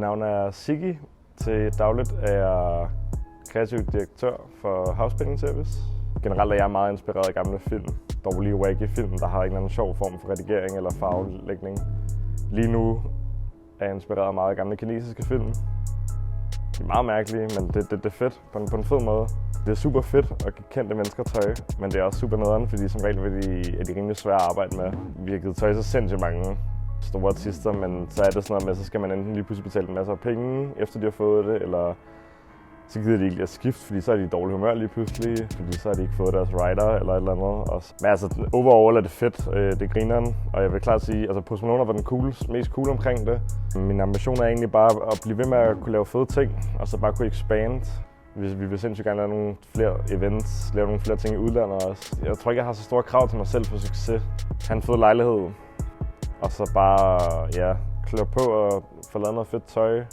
navn er Siggi. Til dagligt er jeg kreativ direktør for Housepinning Service. Generelt er jeg meget inspireret af gamle film. Dårlige wacky film, der har en eller anden sjov form for redigering eller farvelægning. Lige nu er jeg inspireret meget af gamle kinesiske film. De er meget mærkelige, men det er fedt på en fed måde. Det er super fedt at give kendte mennesker tøj, men det er også super nederen, fordi som regel er de rimelig svære at arbejde med. Vi har givet tøj til sindssygt mange store artister, men så er det sådan noget med, så skal man enten lige pludselig betale en masse af penge, efter de har fået det, eller så gider de ikke at skifte, fordi så er de i dårlig humør lige pludselig, fordi så har de ikke fået deres rider eller et eller andet. Men altså, overall er det fedt, det er grineren, og jeg vil klart sige, altså Post Malone var den mest cool omkring det. Min ambition er egentlig bare at blive ved med at kunne lave fede ting, og så bare kunne expand. Vi vil sindssygt gerne lave nogle flere events, lave nogle flere ting i udlandet også. Jeg tror ikke, jeg har så store krav til mig selv for succes. Ha' en fed lejlighed, og så bare, klør på og få lavet noget fedt tøj.